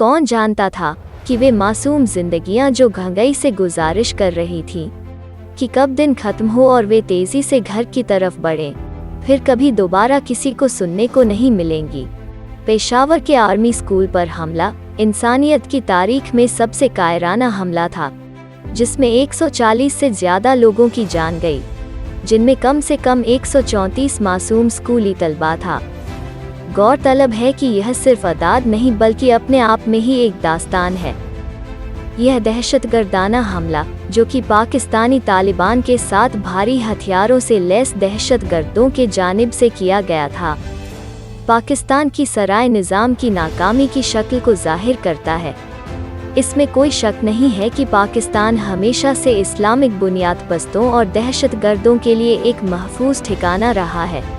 कौन जानता था कि वे मासूम जिंदगियां जो घंघई से गुजारिश कर रही थीं, कि कब दिन खत्म हो और वे तेजी से घर की तरफ बढ़ें, फिर कभी दोबारा किसी को सुनने को नहीं मिलेंगी। पेशावर के आर्मी स्कूल पर हमला इंसानियत की तारीख में सबसे कायराना हमला था, जिसमें 140 से ज्यादा लोगों की जान गई, जिनमें कम से कम 134 मासूम स्कूली तलबा था। गौरतलब है कि यह सिर्फ अदाद नहीं बल्कि अपने आप में ही एक दास्तान है। यह दहशतगर्दाना हमला, जो कि पाकिस्तानी तालिबान के साथ भारी हथियारों से लैस दहशतगर्दों के जानिब से किया गया था, पाकिस्तान की सराय निज़ाम की नाकामी की शक्ल को जाहिर करता है। इसमें कोई शक नहीं है कि पाकिस्तान हमेशा से इस्लामिक बुनियाद परस्तों और दहशतगर्दों के लिए एक महफूज ठिकाना रहा है।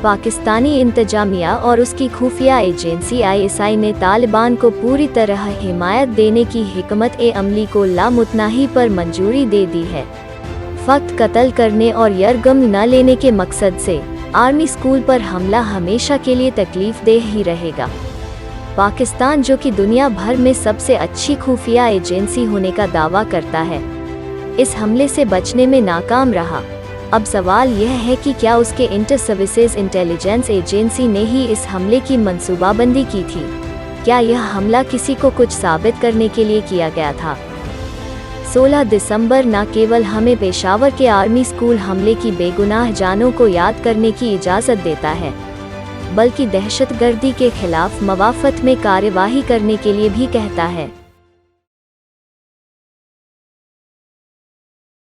पाकिस्तानी इंतजामिया और उसकी खुफिया एजेंसी ISI ने तालिबान को पूरी तरह हिमायत देने की हिकमत अमली को लामुतनाही पर मंजूरी दे दी है। फक्त कत्ल करने और यरगम न लेने के मकसद से आर्मी स्कूल पर हमला हमेशा के लिए तकलीफ देह ही रहेगा। पाकिस्तान, जो कि दुनिया भर में सबसे अच्छी खुफिया एजेंसी होने का दावा करता है, इस हमले से बचने में नाकाम रहा। अब सवाल यह है कि क्या उसके इंटर सर्विसेज इंटेलिजेंस एजेंसी ने ही इस हमले की मंसूबाबंदी की थी? क्या यह हमला किसी को कुछ साबित करने के लिए किया गया था? 16 दिसंबर न केवल हमें पेशावर के आर्मी स्कूल हमले की बेगुनाह जानों को याद करने की इजाज़त देता है, बल्कि दहशतगर्दी के खिलाफ मवाफ़त में कार्यवाही करने के लिए भी कहता है।